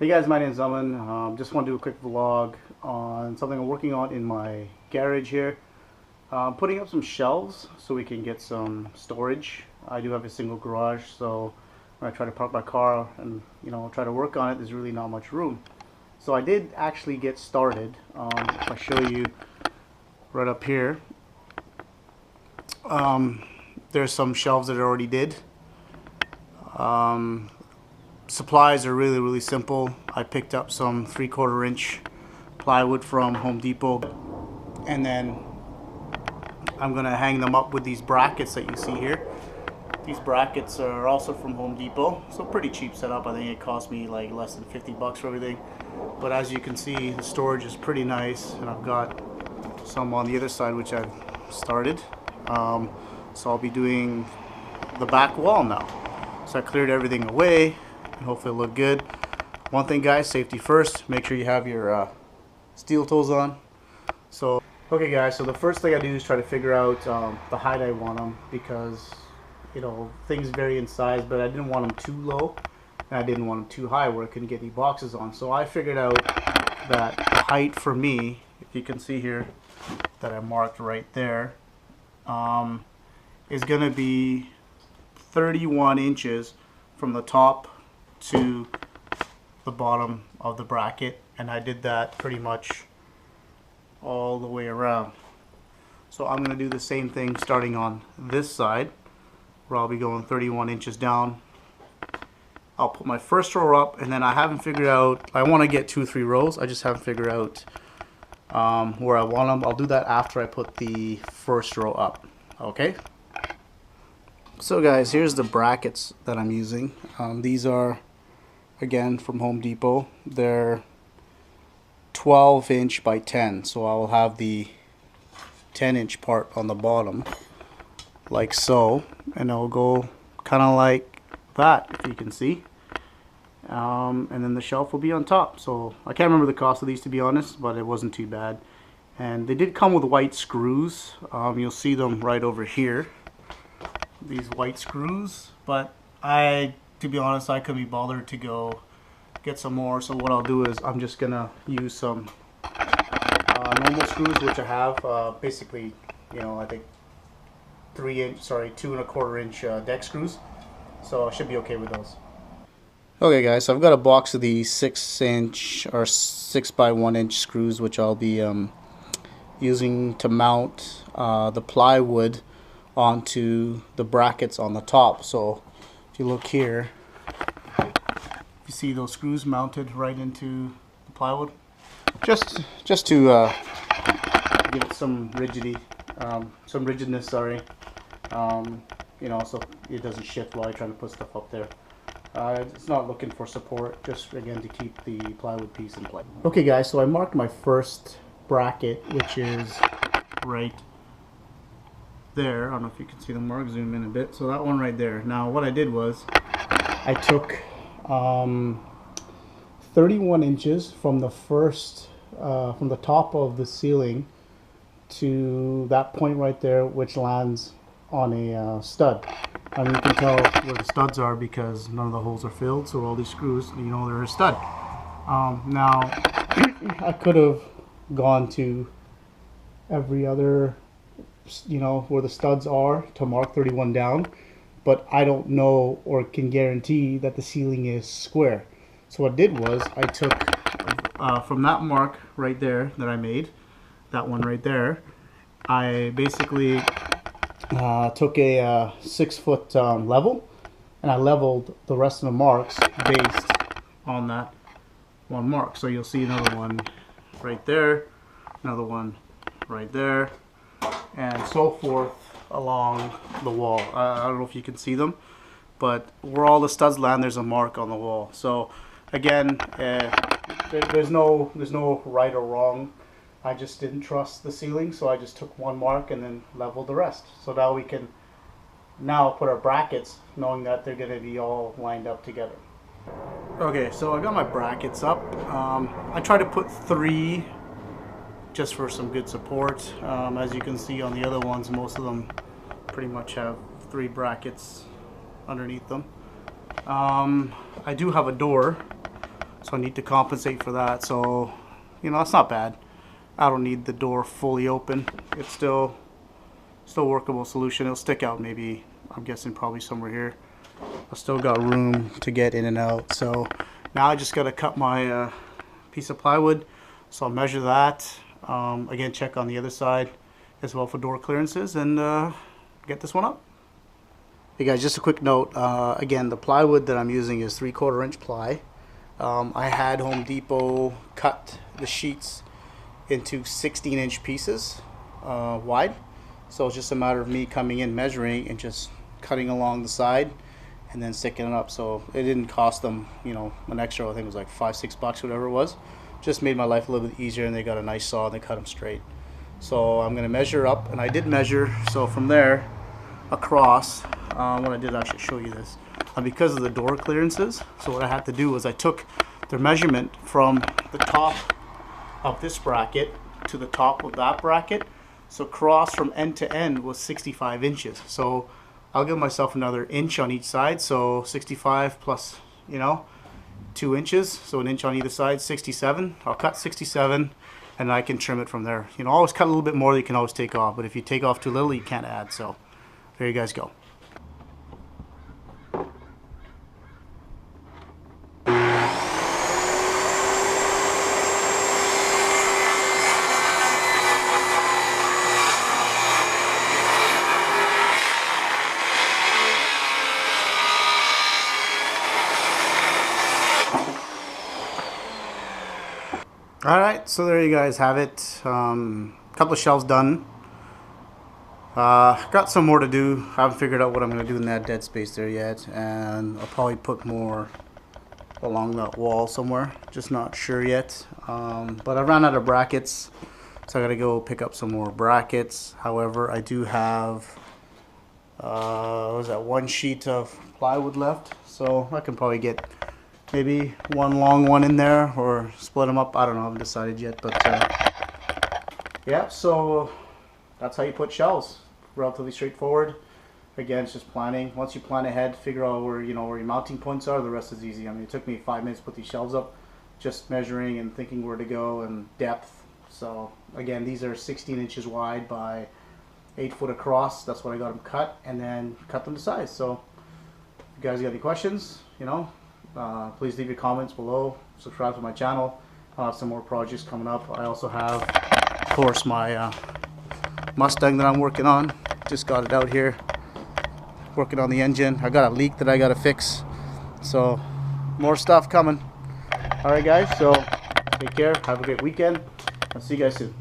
Hey guys, my name is Aman. Just want to do a quick vlog on something I'm working on in my garage here. Putting up some shelves so we can get some storage. I do have a single garage, so when I try to park my car and try to work on it, there's really not much room. So I did actually get started. If I show you right up here, there's some shelves that I already did. Supplies are really simple. I picked up some 3/4 inch plywood from Home Depot, and then I'm gonna hang them up with these brackets that you see here. These brackets are also from Home Depot, so pretty cheap setup. I think it cost me like less than 50 bucks for everything, but as you can see, the storage is pretty nice, and I've got some on the other side which I've started. So I'll be doing the back wall now. So I cleared everything away and hopefully it'll look good. One thing guys, safety first, make sure you have your steel toes on. So okay guys, so the first thing I do is try to figure out the height I want them, because things vary in size, but I didn't want them too low and I didn't want them too high where I couldn't get any boxes on. So I figured out that the height for me, if you can see here that I marked right there, is gonna be 31 inches from the top to the bottom of the bracket, and I did that pretty much all the way around. So I'm going to do the same thing starting on this side, where I'll be going 31 inches down. I'll put my first row up, and then I haven't figured out, I want to get 2 or 3 rows, I just haven't figured out where I want them. I'll do that after I put the first row up. Okay, so guys, here's the brackets that I'm using. These are again from Home Depot. They're 12 inch by 10, so I will have the 10-inch part on the bottom like so, and it'll go kind of like that, if you can see, and then the shelf will be on top. So I can't remember the cost of these, to be honest, but it wasn't too bad, and they did come with white screws. You'll see them right over here, these white screws, but to be honest, I couldn't be bothered to go get some more. So what I'll do is I'm just gonna use some normal screws, which I have basically, I think 2 1/4 inch deck screws, so I should be okay with those. Okay guys, so I've got a box of these 6-inch or 6 by 1 inch screws, which I'll be using to mount the plywood onto the brackets on the top. So if you look here, you see those screws mounted right into the plywood, just to give it some rigidness, sorry, so it doesn't shift while you're trying to put stuff up there. It's not looking for support, just again to keep the plywood piece in place. Okay guys, so I marked my first bracket, which is right there. I don't know if you can see the mark, zoom in a bit. So that one right there. Now what I did was I took 31 inches from the from the top of the ceiling to that point right there, which lands on a stud. And you can tell where the studs are because none of the holes are filled, so all these screws, they're a stud. Now I could have gone to every other where the studs are to mark 31 down, but I don't know or can guarantee that the ceiling is square. So what I did was I took from that mark right there that I made, that one right there, I basically took a 6-foot level, and I leveled the rest of the marks based on that one mark. So you'll see another one right there, another one right there, and so forth along the wall. I don't know if you can see them, but where all the studs land, there's a mark on the wall. So again, there's no right or wrong. I just didn't trust the ceiling, so I just took one mark and then leveled the rest. So now we can put our brackets, knowing that they're going to be all lined up together. Okay, so I got my brackets up. I try to put 3 just for some good support. As you can see on the other ones, most of them pretty much have 3 brackets underneath them. I do have a door so I need to compensate for that. So, you know, it's not bad. I don't need the door fully open. It's still workable solution. It'll stick out maybe, I'm guessing probably somewhere here. I still got room to get in and out. So now I just got to cut my piece of plywood. So I'll measure that. Again, check on the other side as well for door clearances, and get this one up. Hey guys, just a quick note. Again, the plywood that I'm using is 3/4 inch ply. I had Home Depot cut the sheets into 16-inch pieces wide. So it's just a matter of me coming in, measuring, and just cutting along the side and then sticking it up. So it didn't cost them, you know, an extra, I think it was like $5-6, whatever it was. Just made my life a little bit easier, and they got a nice saw and they cut them straight. So I'm going to measure up, and I did measure. So from there across, what I did actually show you this, because of the door clearances. So what I had to do was I took their measurement from the top of this bracket to the top of that bracket. So cross from end to end was 65 inches. So I'll give myself another inch on each side. So 65 plus, you know, 2 inches. So an inch on either side, 67. I'll cut 67, and I can trim it from there. You know, always cut a little bit more. You can always take off. But if you take off too little, you can't add. So there you guys go. Alright, so there you guys have it. Couple of shelves done. Got some more to do. I haven't figured out what I'm going to do in that dead space there yet. And I'll probably put more along that wall somewhere. Just not sure yet. But I ran out of brackets, so I got to go pick up some more brackets. However, I do have what was that, 1 sheet of plywood left. So I can probably get maybe one long one in there, or split them up. I don't know, I haven't decided yet. But yeah, so that's how you put shelves. Relatively straightforward. Again, it's just planning. Once you plan ahead, figure out where, you know, where your mounting points are, the rest is easy. I mean, it took me 5 minutes to put these shelves up, just measuring and thinking where to go and depth. So again, these are 16 inches wide by 8 foot across. That's what I got them cut, and then cut them to size. So if you guys got any questions, you know, please leave your comments below. Subscribe to my channel. I'll have some more projects coming up. I also have, of course, my Mustang that I'm working on. Just got it out here, working on the engine. I got a leak that I got to fix. So more stuff coming. Alright guys, so take care. Have a great weekend. I'll see you guys soon.